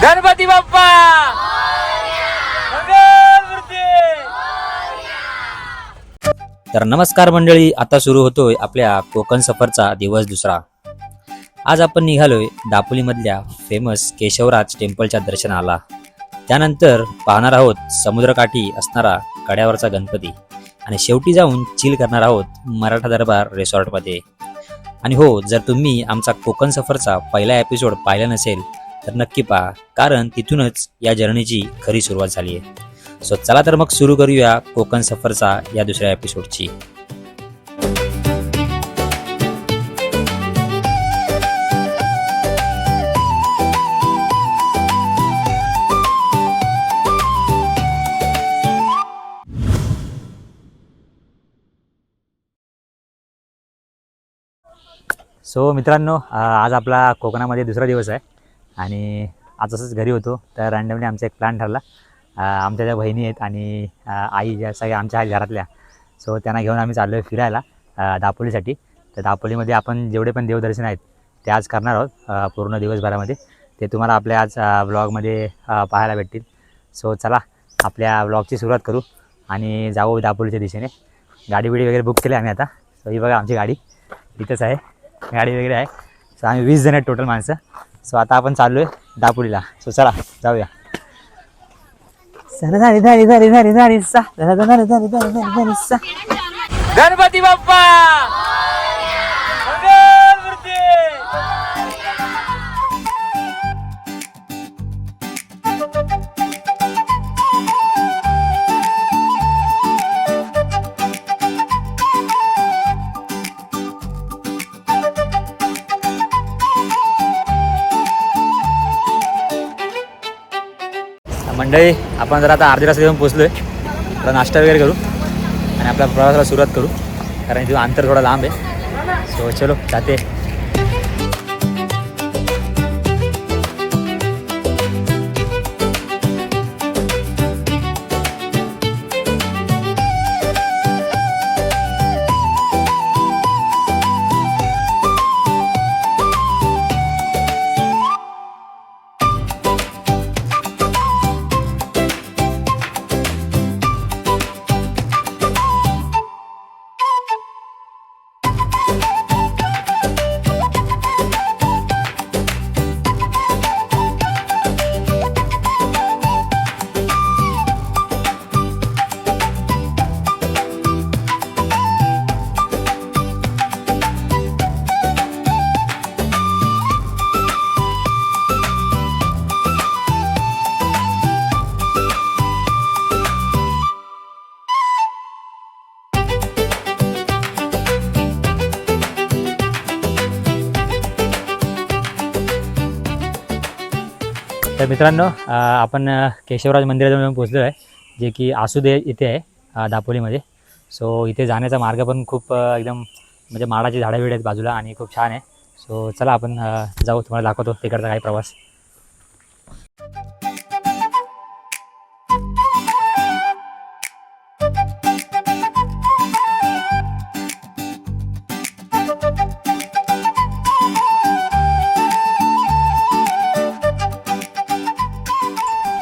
गणपती बाप्पा मंगलमूर्ती. तर नमस्कार मंडळी, आता सुरू होतोय आपल्या कोकण सफरचा दिवस दुसरा. आज आपण निघालोय दापोलीमधल्या फेमस केशवराज टेम्पलच्या दर्शनाला. त्यानंतर पाहणार आहोत समुद्रकाठी असणारा कड्यावरचा गणपती आणि शेवटी जाऊन चिल करणार आहोत मराठा दरबार रिसॉर्टमध्ये. आणि हो, जर तुम्ही आमचा कोकण सफरचा पहिला एपिसोड पाहिला नसेल तर नक्की पहा, कारण तिथूनच या जर्नीची खरी सुरुवात झाली आहे. सो चला तर मग सुरू करूया कोकण सफरचा या दुसऱ्या एपिसोडची. सो मित्रांनो, आज आपला कोकणामध्ये दुसरा दिवस आहे आणि आज असंच घरी होतो तर रँडमली आमचा एक प्लॅन ठरला. आमच्या ज्या बहिणी आहेत आणि आई ज्या सगळ्या आमच्या आहेत घरातल्या, सो त्यांना घेऊन आम्ही चाललो आहे फिरायला दापोलीसाठी. तर दापोलीमध्ये आपण जेवढे पण देवदर्शन आहेत ते आज करणार आहोत पूर्ण दिवसभरामध्ये. ते तुम्हाला आपल्या आज ब्लॉगमध्ये पाहायला भेटतील. सो चला आपल्या ब्लॉगची सुरुवात करू आणि जाऊ दापोलीच्या दिशेने. गाडी बिडी वगैरे बुक केली आम्ही आता. सो ही बघा आमची गाडी इथंच आहे, गाडी वगैरे आहे. सो आम्ही 20 जण आहेत टोटल माणसं. सो आता आपण चाललो आहे दापोलीला. सो चला जाऊया. गणपती बाप्पा मंगलमूर्ती. मंडळी, आपण जरा आता अर्ध्या रस्त्यात येऊन पोचलो आहे. तर नाश्ता वगैरे करू आणि आपल्या प्रवासाला सुरुवात करू, कारण इथून अंतर थोडा लांब आहे. सो चलो जाते. तर मित्रांनो, आपण केशवराज मंदिराजवळ येऊन पोचलो आहे, जे की आसुदे इथे आहे दापोलीमध्ये. सो इथे जाण्याचा मार्ग पण खूप एकदम म्हणजे माडाची झाडं बिडं आहेत बाजूला आणि खूप छान आहे. सो चला आपण जाऊ, तुम्हाला दाखवतो तिकडचा काही प्रवास.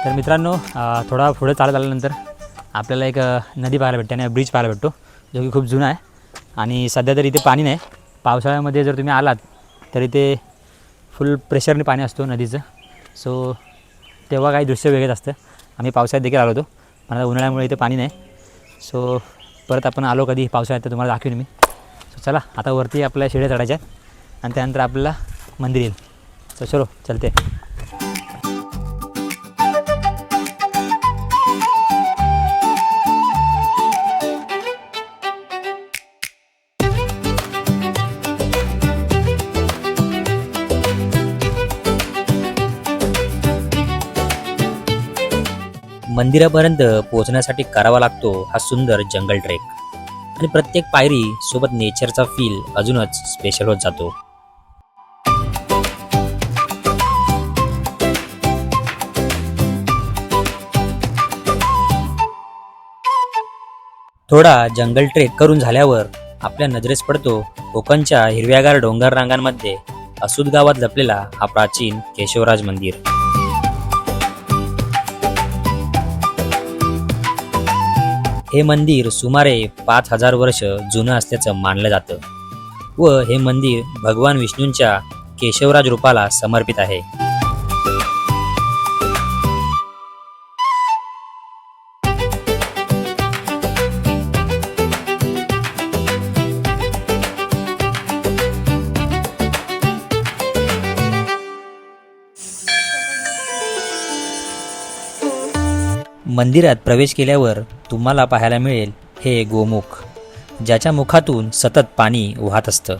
तर मित्रांनो, थोडा पुढे चालत आल्यानंतर आपल्याला एक नदी पाहायला भेटते आणि ब्रिज पाहायला भेटतो, जो की खूप जुना आहे. आणि सध्या तर इथे पाणी नाही. पावसाळ्यामध्ये जर तुम्ही आलात तर इथे फुल प्रेशरने पाणी असतो नदीचं. सो तेव्हा काही दृश्य वेगळंच असतं. आम्ही पावसाळ्यात देखील आलो होतो, पण आता उन्हाळ्यामुळे इथे पाणी नाही. सो परत आपण आलो कधी पावसाळ्यात तर तुम्हाला दाखवेन मी. सो चला आता वरती आपल्या शिड्या चढायच्या आहेत आणि त्यानंतर आपल्याला मंदिर येईल. सो चलो चलते. मंदिरापर्यंत पोहोचण्यासाठी करावा लागतो हा सुंदर जंगल ट्रेक, आणि प्रत्येक पायरी सोबत नेचरचा फील अजूनच स्पेशल होत जातो. थोडा जंगल ट्रेक करून झाल्यावर आपल्या नजरेस पडतो कोकणच्या हिरव्यागार डोंगर रांगांमध्ये असूद गावात लपलेला हा प्राचीन केशवराज मंदिर. हे मंदिर सुमारे 5000 वर्ष जुनं असल्याचं मानलं जातं व हे मंदिर भगवान विष्णूंच्या केशवराज रूपाला समर्पित आहे. मंदिरात प्रवेश केल्यावर तुम्हाला पाहायला मिळेल हे गोमुख, ज्याच्या मुखातून सतत पाणी वाहत असतं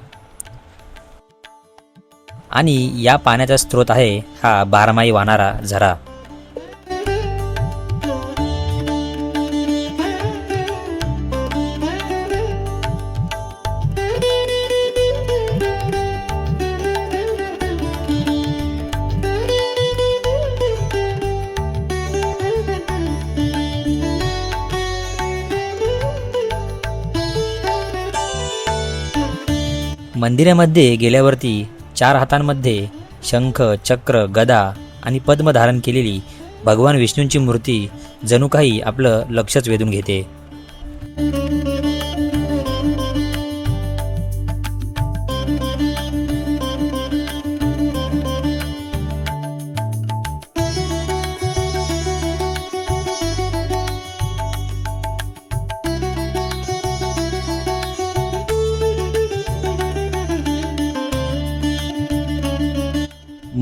आणि या पाण्याचा स्रोत आहे हा बारमाही वाहणारा झरा. मंदिरामध्ये गेल्यावरती 4 हातांमध्ये शंख, चक्र, गदा आणि पद्म धारण केलेली भगवान विष्णूंची मूर्ती जणू काही आपलं लक्षच वेधून घेते.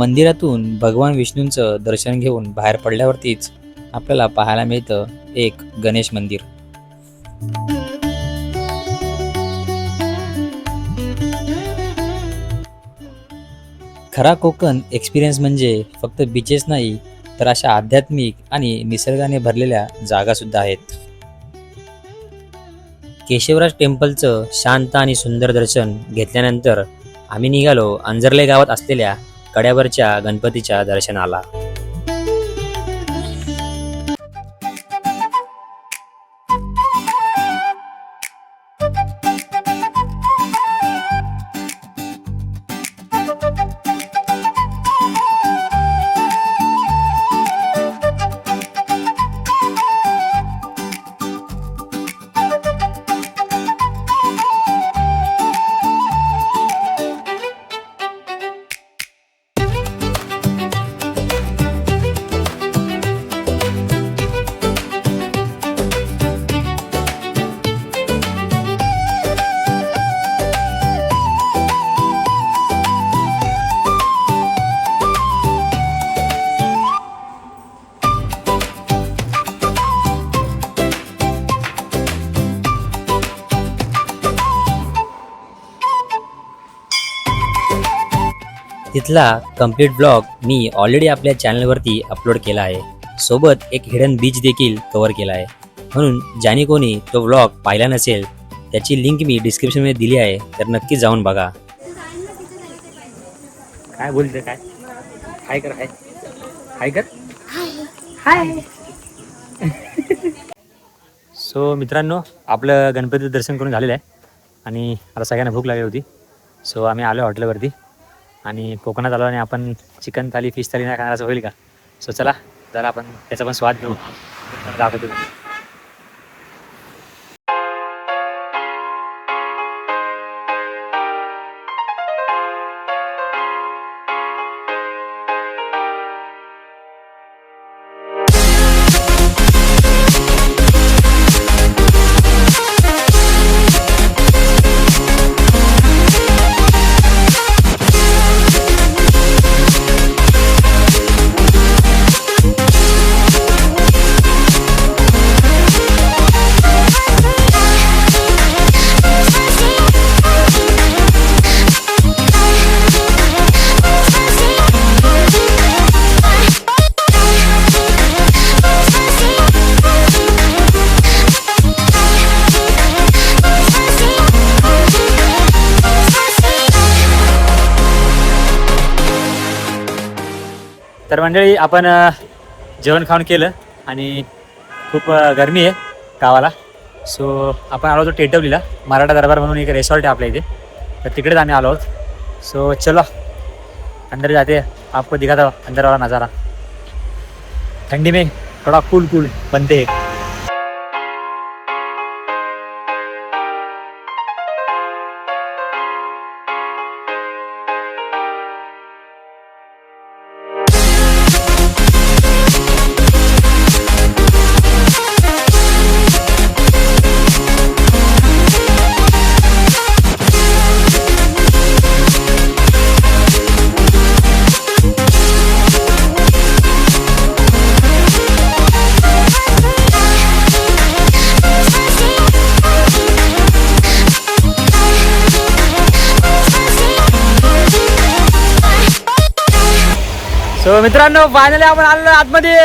मंदिरातून भगवान विष्णूंचं दर्शन घेऊन बाहेर पडल्यावरतीच आपल्याला पाहायला मिळतं एक गणेश मंदिर. खरा कोकण एक्सपिरियन्स म्हणजे फक्त बीचेस नाही तर अशा आध्यात्मिक आणि निसर्गाने भरलेल्या जागा सुद्धा आहेत. केशवराज टेम्पलचं शांत आणि सुंदर दर्शन घेतल्यानंतर आम्ही निघालो अंजर्ले गावात असलेल्या कड्यावरच्या गणपतीच्या दर्शनाला. तिथला कम्प्लीट ब्लॉग मी ऑलरेडी आपल्या चॅनलवरती अपलोड केला आहे. सोबत एक हिडन बीच देखील कव्हर केला आहे. म्हणून ज्याने कोणी तो व्लॉग पाहिला नसेल त्याची लिंक मी डिस्क्रिप्शनमध्ये दिली आहे, तर नक्की जाऊन बघा. काय बोलते? काय हाय कर, हाय हाय कर, हाय. सो मित्रांनो, आपलं गणपतीचं दर्शन करून झालेलं आहे आणि आता सगळ्यांना भूक लागली होती. सो आम्ही आलो हॉटेलवरती आणि कोकणात आलो आणि आपण चिकन थाली, फिश थाली नाही खाणार असं होईल का? सो चला जरा आपण त्याचा पण स्वाद घेऊ, दाखवतो. तर मंडळी, आपण जेवण खाऊन केलं आणि खूप गरमी आहे गावाला. सो आपण आलो होतो टेटवलीला, मराठा दरबार म्हणून एक रेसॉर्ट आहे आपल्या इथे, तर तिकडेच आम्ही आलो आहोत. सो चलो अंदर जाते, आपको दिखाता हूं अंदर वाला नज़ारा. ठंडी में थोड़ा कूल बनते हैं. तो मित्रांनो फायनली आपण आलो आतमध्ये.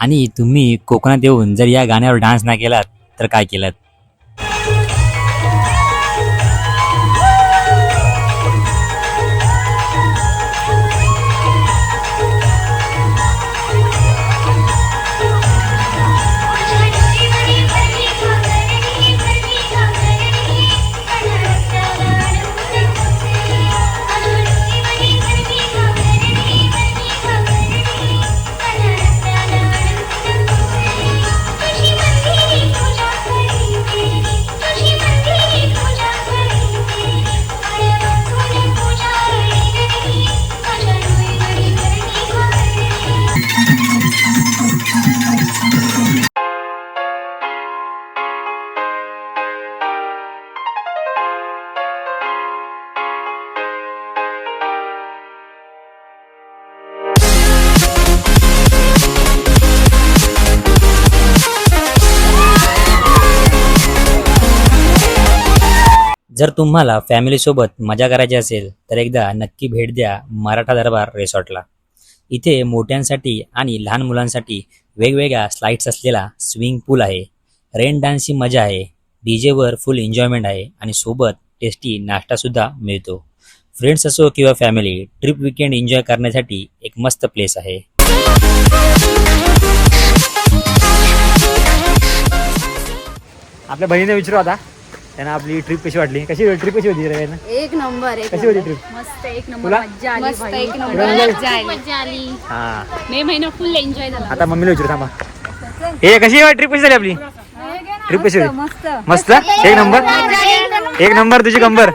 आणि तुम्ही कोकणात येऊन जर या गाण्यावर डान्स नाही केलात तर काय केलात. जर तुम्हाला फॅमिलीसोबत मजा करायची असेल तर एकदा नक्की भेट द्या मराठा दरबार रिसॉर्टला. इथे मोठ्यांसाठी आणि लहान मुलांसाठी वेगवेगळ्या स्लाइड्स असलेला स्विमिंग पूल आहे, रेन डान्सची मजा आहे, डीजेवर फुल एन्जॉयमेंट आहे आणि सोबत टेस्टी नाश्तासुद्धा मिळतो. फ्रेंड्स असो किंवा फॅमिली, ट्रिप विकेंड एन्जॉय करण्यासाठी एक मस्त प्लेस आहे. आपल्या बहिणीने विचारू आता त्यांना आपली ट्रिप कशी वाटली. ट्रिप कशी होती रे? एक नंबर. कशी होती ट्रिप? मस्त एक नंबर. तुला? मज्जा आली मस्त, भाई. एक नंबर. मज्जा आली. हा मे महिना फुल एन्जॉय झाला. आता मम्मीला विचारू थांबा. हे कशी ट्रिप कशी झाली आपली? ट्रिप कशी होती? मस्त मस्त एक नंबर. एक नंबर तुझी कंबर.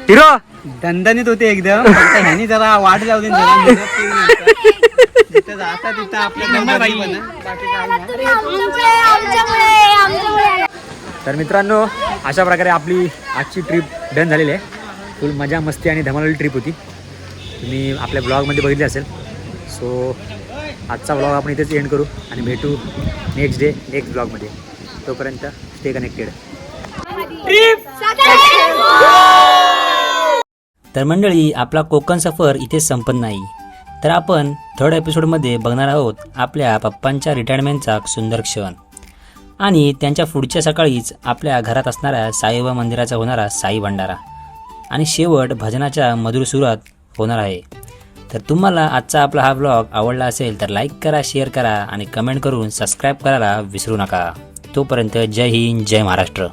हिरो दणदणीत होते एकदम. फक्त ह्यानी जरा वाट लावली जरा मेहनत केली नंतर. जिथं जाता तिथं आपल्या नंबर बाकी काय नाही. तर मित्रांनो अशा प्रकारे आपली आजची ट्रिप डन झालेली आहे. फुल मजा मस्ती आणि धमालवाली ट्रिप होती. तुम्ही आपल्या ब्लॉगमध्ये बघितले असेल. सो आजचा ब्लॉग आपण इथेच एंड करू आणि भेटू नेक्स्ट डे नेक्स्ट ब्लॉगमध्ये. तोपर्यंत स्टे कनेक्टेड. तर मंडळी, आपला कोकण सफर इथेच संपत नाही. तर आपण थर्ड एपिसोडमध्ये बघणार आहोत आपल्या पप्पांच्या रिटायरमेंटचा सुंदर क्षण आणि त्यांच्या पुढच्या सकाळीच आपल्या घरात असणाऱ्या साईबाबा मंदिराचा होणारा साई भंडारा आणि शेवट भजनाच्या मधुर सुरात होणार आहे. तर तुम्हाला आजचा आपला हा ब्लॉग आवडला असेल तर लाईक करा, शेअर करा आणि कमेंट करून सबस्क्राईब करायला विसरू नका. तोपर्यंत जय हिंद, जय महाराष्ट्र.